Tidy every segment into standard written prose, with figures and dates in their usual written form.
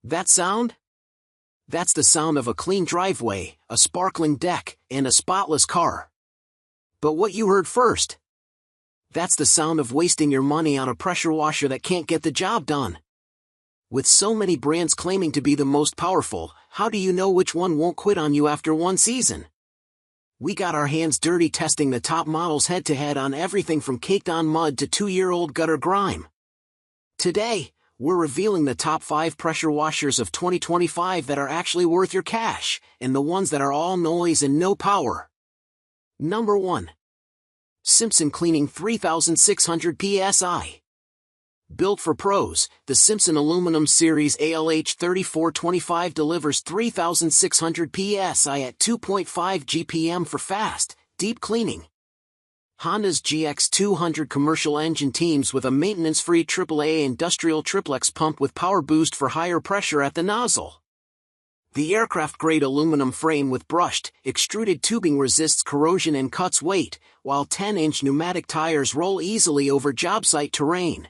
That sound? That's the sound of a clean driveway, a sparkling deck, and a spotless car. But what you heard first? That's the sound of wasting your money on a pressure washer that can't get the job done. With so many brands claiming to be the most powerful, how do you know which one won't quit on you after one season? We got our hands dirty testing the top models head-to-head on everything from caked-on mud to 2-year-old gutter grime. Today, we're revealing the top 5 pressure washers of 2025 that are actually worth your cash, and the ones that are all noise and no power. Number 1. Simpson Cleaning 3600 PSI. Built for pros, the Simpson Aluminum Series ALH 3425 delivers 3600 PSI at 2.5 GPM for fast, deep cleaning. Honda's GX200 commercial engine teams with a maintenance-free AAA industrial triplex pump with power boost for higher pressure at the nozzle. The aircraft-grade aluminum frame with brushed, extruded tubing resists corrosion and cuts weight, while 10-inch pneumatic tires roll easily over job site terrain.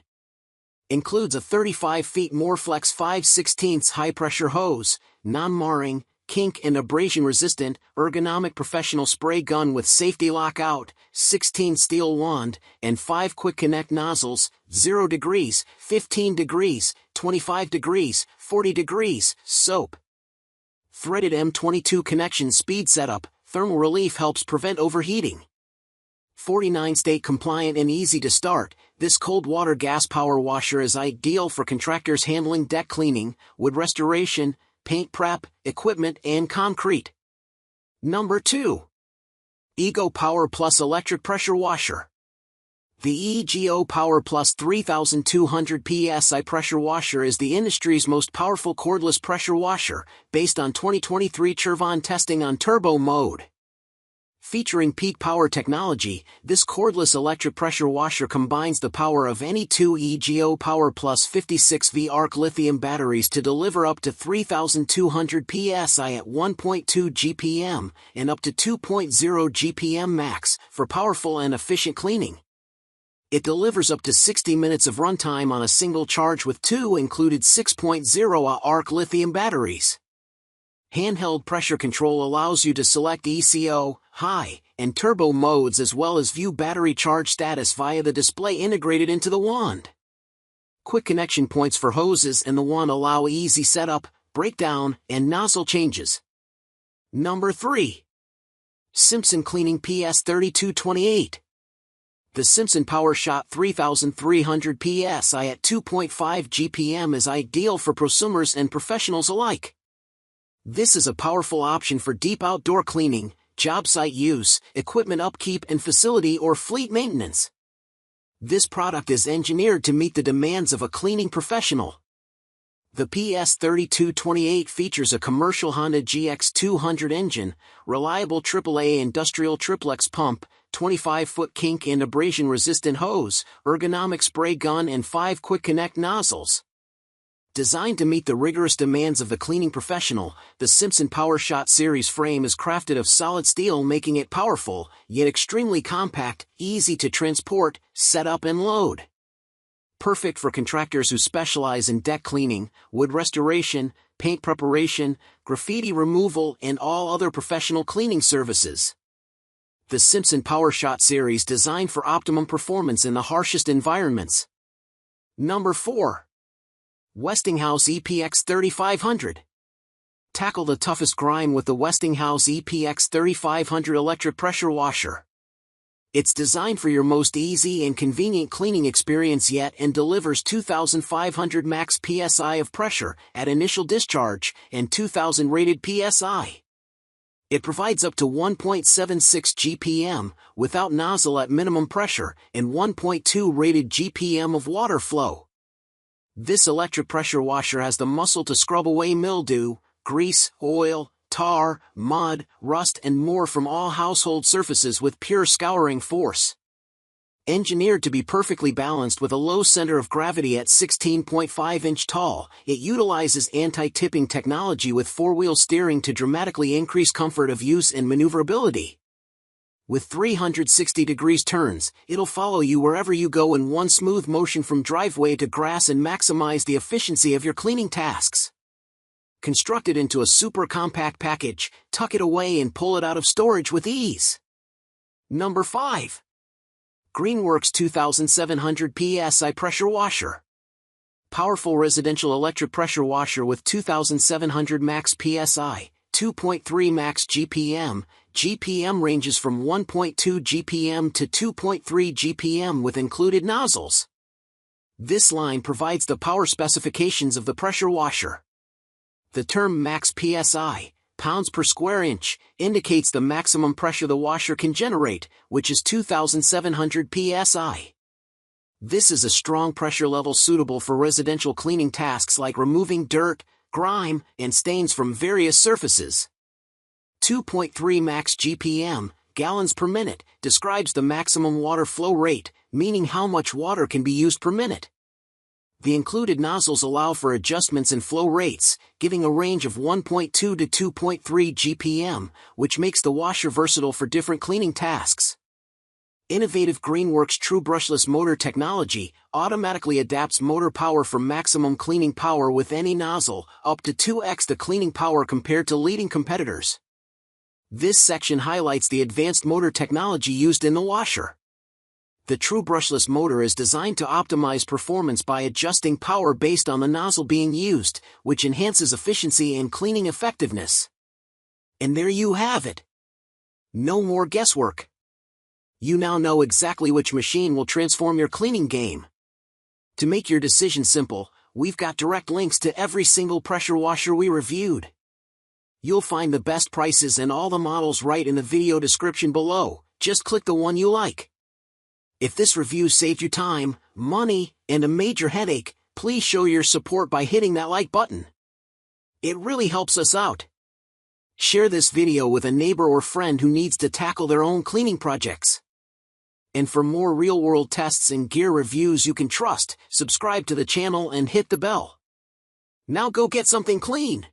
Includes a 35 feet Moreflex 5/16 high-pressure hose, non-marring, kink and abrasion-resistant, ergonomic professional spray gun with safety lockout, 16 steel wand, and 5 quick connect nozzles, 0 degrees, 15 degrees, 25 degrees, 40 degrees, soap. Threaded M22 connection speed setup, thermal relief helps prevent overheating. 49 state compliant and easy to start, this cold water gas power washer is ideal for contractors handling deck cleaning, wood restoration, paint prep, equipment and concrete. Number 2. Ego Power Plus Electric Pressure Washer. The EGO Power Plus 3200 PSI pressure washer is the industry's most powerful cordless pressure washer, based on 2023 Chevron testing on turbo mode. Featuring peak power technology, this cordless electric pressure washer combines the power of any two EGO Power Plus 56V arc lithium batteries to deliver up to 3200 PSI at 1.2 GPM and up to 2.0 GPM max for powerful and efficient cleaning. It delivers up to 60 minutes of runtime on a single charge with 2 included 6.0Ah arc lithium batteries. Handheld pressure control allows you to select ECO, high, and turbo modes as well as view battery charge status via the display integrated into the wand. Quick connection points for hoses and the wand allow easy setup, breakdown, and nozzle changes. Number 3. Simpson Cleaning PS3228. The Simpson PowerShot 3300 PSI at 2.5 GPM is ideal for prosumers and professionals alike. This is a powerful option for deep outdoor cleaning, job site use, equipment upkeep and facility or fleet maintenance. This product is engineered to meet the demands of a cleaning professional. The PS3228 features a commercial Honda GX200 engine, reliable AAA industrial triplex pump, 25-foot kink and abrasion-resistant hose, ergonomic spray gun and 5 quick connect nozzles. Designed to meet the rigorous demands of the cleaning professional, the Simpson PowerShot series frame is crafted of solid steel, making it powerful, yet extremely compact, easy to transport, set up and load. Perfect for contractors who specialize in deck cleaning, wood restoration, paint preparation, graffiti removal and all other professional cleaning services. The Simpson PowerShot series designed for optimum performance in the harshest environments. Number 4. Westinghouse EPX 3500. Tackle the toughest grime with the Westinghouse EPX 3500 electric pressure washer. It's designed for your most easy and convenient cleaning experience yet and delivers 2500 max PSI of pressure at initial discharge and 2000 rated PSI. It provides up to 1.76 GPM without nozzle at minimum pressure and 1.2 rated GPM of water flow. This electric pressure washer has the muscle to scrub away mildew, grease, oil, tar, mud, rust and more from all household surfaces with pure scouring force. Engineered to be perfectly balanced with a low center of gravity at 16.5 inch tall, it utilizes anti-tipping technology with four-wheel steering to dramatically increase comfort of use and maneuverability. With 360 degrees turns, it'll follow you wherever you go in one smooth motion from driveway to grass and maximize the efficiency of your cleaning tasks. constructed into a super compact package, tuck it away and pull it out of storage with ease. Number 5. Greenworks 2700 PSI Pressure Washer. Powerful residential electric pressure washer with 2700 max PSI, 2.3 max GPM. GPM ranges from 1.2 GPM to 2.3 GPM with included nozzles. This line provides the power specifications of the pressure washer. The term max PSI, pounds per square inch, indicates the maximum pressure the washer can generate, which is 2700 PSI. This is a strong pressure level suitable for residential cleaning tasks like removing dirt, grime, and stains from various surfaces. 2.3 max GPM, gallons per minute, describes the maximum water flow rate, meaning how much water can be used per minute. The included nozzles allow for adjustments in flow rates, giving a range of 1.2 to 2.3 GPM, which makes the washer versatile for different cleaning tasks. Innovative Greenworks True Brushless Motor technology automatically adapts motor power for maximum cleaning power with any nozzle, up to 2x the cleaning power compared to leading competitors. This section highlights the advanced motor technology used in the washer. The True Brushless Motor is designed to optimize performance by adjusting power based on the nozzle being used, which enhances efficiency and cleaning effectiveness. And there you have it. No more guesswork. You now know exactly which machine will transform your cleaning game. To make your decision simple, we've got direct links to every single pressure washer we reviewed. You'll find the best prices and all the models right in the video description below. Just click the one you like. If this review saved you time, money, and a major headache, please show your support by hitting that like button. It really helps us out. Share this video with a neighbor or friend who needs to tackle their own cleaning projects. And for more real-world tests and gear reviews you can trust, subscribe to the channel and hit the bell. Now go get something clean.